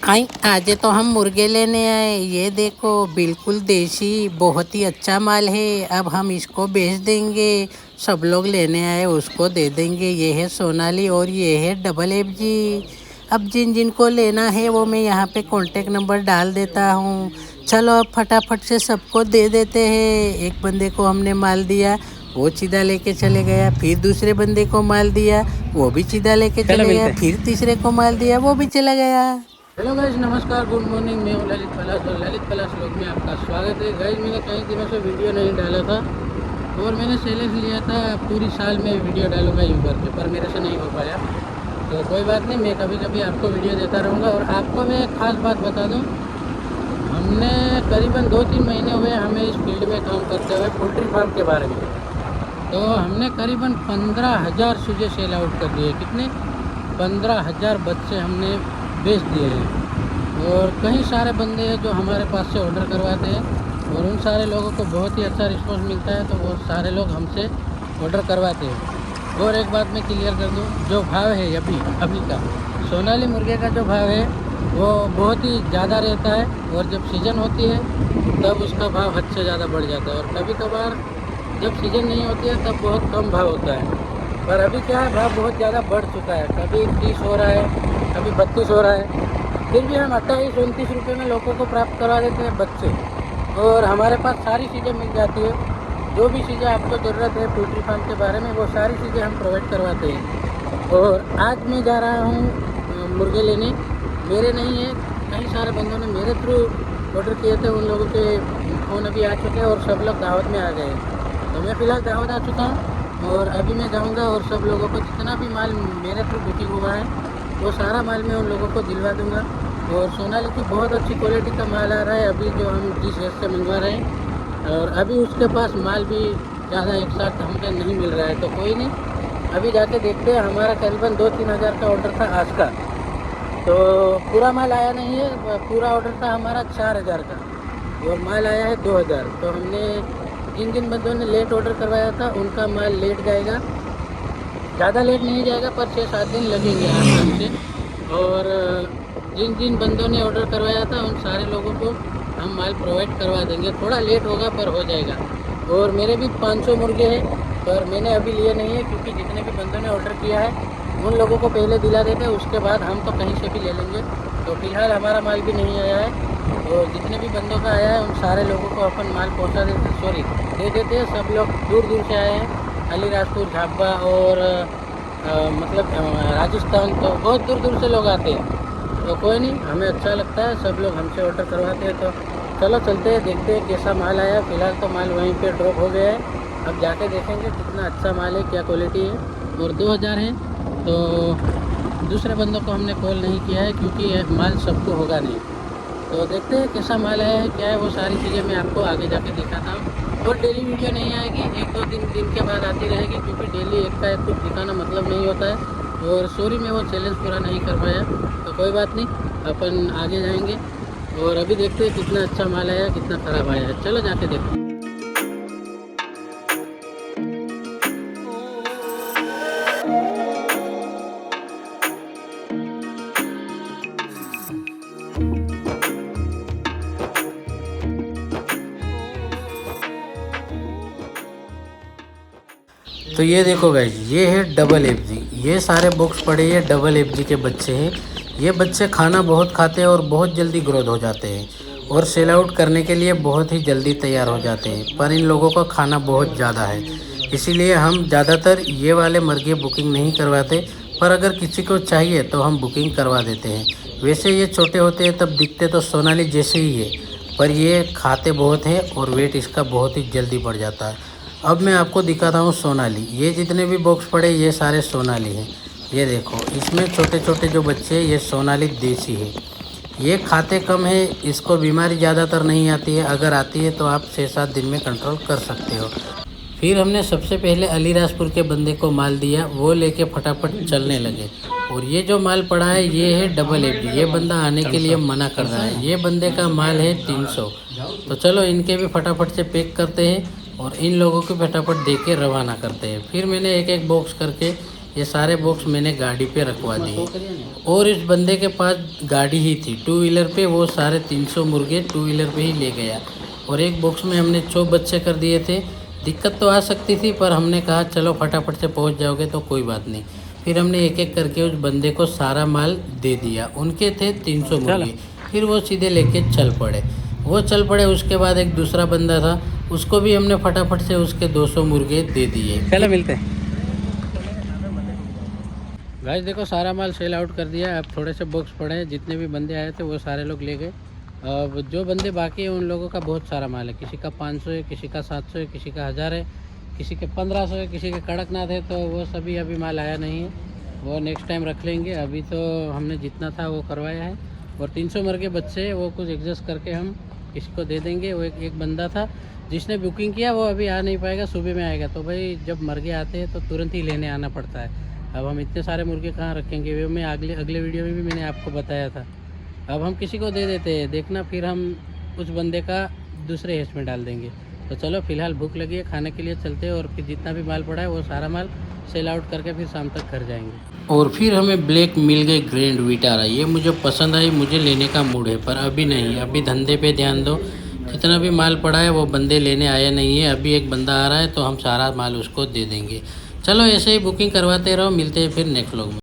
आई आज तो हम मुर्गे लेने आए। ये देखो बिल्कुल देसी, बहुत ही अच्छा माल है। अब हम इसको बेच देंगे। सब लोग लेने आए उसको दे देंगे। ये है सोनाली और ये है डबल एफ जी। अब जिन जिनको लेना है वो मैं यहाँ पे कांटेक्ट नंबर डाल देता हूँ। चलो अब फटाफट से सबको दे देते हैं। एक बंदे को हमने माल दिया, वो सीधा लेके चले गया। फिर दूसरे बंदे को माल दिया, वो भी सीधा लेके चले गया। फिर तीसरे को माल दिया, वो भी चला गया। हेलो गाइज, नमस्कार, गुड मॉर्निंग। मैं हूँ ललित पलाश और ललित पलाश लोग में आपका स्वागत है। गाइज मैंने कई दिनों से वीडियो नहीं डाला था और मैंने चैलेंज लिया था पूरी साल में वीडियो डालूंगा यूट्यूब पे, पर मेरे से नहीं हो पाया। तो कोई बात नहीं, मैं कभी कभी आपको वीडियो देता रहूँगा। और आपको मैं एक ख़ास बात बता दूँ, हमने करीबन 2-3 महीने हुए हमें इस फील्ड में काम करते हुए पोल्ट्री फार्म के बारे में। तो हमने करीबन 15,000 चूजे सेल आउट कर दिए। कितने? 15,000 बच्चे हमने बेच दिए हैं। और कई सारे बंदे हैं जो हमारे पास से ऑर्डर करवाते हैं और उन सारे लोगों को बहुत ही अच्छा रिस्पॉन्स मिलता है, तो वो सारे लोग हमसे ऑर्डर करवाते हैं। और एक बात मैं क्लियर कर दूं, जो भाव है अभी का सोनाली मुर्गे का जो भाव है वो बहुत ही ज़्यादा रहता है। और जब सीज़न होती है तब उसका भाव हद से ज़्यादा बढ़ जाता है। और कभी कभार जब सीज़न नहीं होती है तब बहुत कम भाव होता है। पर अभी क्या है, भाव बहुत ज़्यादा बढ़ चुका है। कभी 30 हो रहा है, कभी 32 हो रहा है। फिर भी हम 28-29 रुपये में लोगों को प्राप्त करवा देते हैं बच्चे। और हमारे पास सारी चीज़ें मिल जाती है। जो भी चीज़ें आपको ज़रूरत है पोल्ट्री फार्म के बारे में, वो सारी चीज़ें हम प्रोवाइड करवाते हैं। और आज मैं जा रहा हूँ मुर्गे लेने। मेरे नहीं है, कई सारे बंदों ने मेरे थ्रू ऑर्डर किए थे। उन लोगों के फ़ोन अभी आ चुके हैं और सब लोग दावत में आ गए। तो मैं फ़िलहाल दावत आ चुका हूँ और अभी मैं जाऊंगा और सब लोगों को जितना भी माल मेरे थ्रू बुकिंग हुआ है वो सारा माल मैं उन लोगों को दिलवा दूंगा। और सोनाली की बहुत अच्छी क्वालिटी का माल आ रहा है अभी, जो हम जिस रेट से मंगवा रहे हैं। और अभी उसके पास माल भी ज़्यादा एक साथ हमको नहीं मिल रहा है, तो कोई नहीं, अभी जाके देखते हैं। हमारा करीबन 2-3 हज़ार का ऑर्डर था आज का, तो पूरा माल आया नहीं है। पूरा ऑर्डर था हमारा 4,000 का और माल आया है 2,000। तो हमने जिन बंदों ने लेट ऑर्डर करवाया था उनका माल लेट जाएगा। ज़्यादा लेट नहीं जाएगा, पर 6-7 दिन लगेंगे आराम से। और जिन बंदों ने ऑर्डर करवाया था उन सारे लोगों को हम माल प्रोवाइड करवा देंगे। थोड़ा लेट होगा पर हो जाएगा। और मेरे भी 500 मुर्गे हैं, पर मैंने अभी लिए नहीं है क्योंकि जितने भी बंदों ने ऑर्डर किया है उन लोगों को पहले दिला देते, उसके बाद हम तो कहीं से भी ले लेंगे। तो फिलहाल हमारा माल भी नहीं आया है और जितने भी बंदों का आया है उन सारे लोगों को अपन माल पहुंचा देते, दे देते हैं। सब लोग दूर दूर से आए हैं, अलीराजपुर, झाबा और मतलब राजस्थान, तो बहुत दूर दूर से लोग आते हैं। तो कोई नहीं, हमें अच्छा लगता है, सब लोग हमसे ऑर्डर करवाते हैं। तो चलो चलते हैं, देखते हैं कैसा माल आया। फ़िलहाल तो माल वहीं पे ड्रॉप हो गया है, अब जाके देखेंगे कितना अच्छा माल है, क्या क्वालिटी है। और 2,000 है तो दूसरे बंदों को हमने कॉल नहीं किया है क्योंकि माल सबको होगा नहीं। तो देखते हैं कैसा माल आया है, क्या है, वो सारी चीज़ें मैं आपको आगे जाके दिखाता हूँ। और डेली वीडियो नहीं आएगी, 1-2 दिन के बाद आती रहेगी क्योंकि डेली एक का एक कुछ दिखाना मतलब नहीं होता है। और सॉरी मैं वो चैलेंज पूरा नहीं कर पाया, तो कोई बात नहीं, अपन आगे जाएंगे। और अभी देखते हैं कितना अच्छा माल आया, कितना ख़राब आया है। चलो जाके देखते हैं। तो ये देखो गाइस, ये है डबल एफ जी। ये सारे बॉक्स पड़े, ये डबल एफ जी के बच्चे हैं। ये बच्चे खाना बहुत खाते हैं और बहुत जल्दी ग्रोथ हो जाते हैं और सेल आउट करने के लिए बहुत ही जल्दी तैयार हो जाते हैं। पर इन लोगों का खाना बहुत ज़्यादा है, इसीलिए हम ज़्यादातर ये वाले मुर्गे बुकिंग नहीं करवाते। पर अगर किसी को चाहिए तो हम बुकिंग करवा देते हैं। वैसे ये छोटे होते हैं तब दिखते तो सोनाली जैसे ही है, पर ये खाते बहुत हैं और वेट इसका बहुत ही जल्दी बढ़ जाता है। अब मैं आपको दिखाता हूँ सोनाली। ये जितने भी बॉक्स पड़े ये सारे सोनाली हैं। ये देखो, इसमें छोटे छोटे जो बच्चे हैं ये सोनाली देसी है। ये खाते कम है, इसको बीमारी ज़्यादातर नहीं आती है। अगर आती है तो आप 6-7 दिन में कंट्रोल कर सकते हो। फिर हमने सबसे पहले अलीराजपुर के बंदे को माल दिया, वो लेके फटाफट चलने लगे। और ये जो माल पड़ा है ये है डबल एफ जी। ये बंदा आने के लिए मना कर रहा है। ये बंदे का माल है 300। तो चलो इनके भी फटाफट से पैक करते हैं और इन लोगों को फटाफट दे के रवाना करते हैं। फिर मैंने एक एक बॉक्स करके ये सारे बॉक्स मैंने गाड़ी पे रखवा दिए। और इस बंदे के पास गाड़ी ही थी 2 व्हीलर पे, वो सारे 300 मुर्गे 2 व्हीलर पे ही ले गया। और एक बॉक्स में हमने 6 बच्चे कर दिए थे। दिक्कत तो आ सकती थी, पर हमने कहा चलो फटाफट से पहुंच जाओगे तो कोई बात नहीं। फिर हमने एक एक करके उस बंदे को सारा माल दे दिया। उनके थे 300 मुर्गे। फिर वो सीधे लेके चल पड़े। उसके बाद एक दूसरा बंदा था, उसको भी हमने फटाफट से उसके 200 मुर्गे दे दिए। चलो मिलते हैं। गाइस देखो सारा माल सेल आउट कर दिया। अब थोड़े से बॉक्स पड़े हैं, जितने भी बंदे आए थे वो सारे लोग ले गए। अब जो बंदे बाकी हैं उन लोगों का बहुत सारा माल है। किसी का 500 है, किसी का 700 है, किसी का 1000 है, किसी के 1500 है, किसी के कड़कनाथ है। तो वो सभी अभी माल आया नहीं है, वो नेक्स्ट टाइम रख लेंगे। अभी तो हमने जितना था वो करवाया है। और 300 मुर्गे बच्चे वो कुछ एडजस्ट करके हम किसी को दे देंगे। वो एक बंदा था जिसने बुकिंग किया, वो अभी आ नहीं पाएगा, सुबह में आएगा। तो भाई जब मुर्गे आते हैं तो तुरंत ही लेने आना पड़ता है। अब हम इतने सारे मुर्गे कहाँ रखेंगे, वो मैं अगले वीडियो में भी मैंने आपको बताया था। अब हम किसी को दे देते हैं, देखना फिर हम उस बंदे का दूसरे हिस्से में डाल देंगे। तो चलो फिलहाल भूख लगी है, खाने के लिए चलते हैं। और फिर जितना भी माल पड़ा है वो सारा माल सेल आउट करके फिर शाम तक घर जाएंगे। और फिर हमें ब्लैक मिल गई ग्रैंड विटारा। ये मुझे पसंद आई, मुझे लेने का मूड है, पर अभी नहीं। अभी धंधे पे ध्यान दो। जितना भी माल पड़ा है वो बंदे लेने आए नहीं है। अभी एक बंदा आ रहा है तो हम सारा माल उसको दे देंगे। चलो ऐसे ही बुकिंग करवाते रहो। मिलते हैं फिर नेक्स्ट व्लॉग में।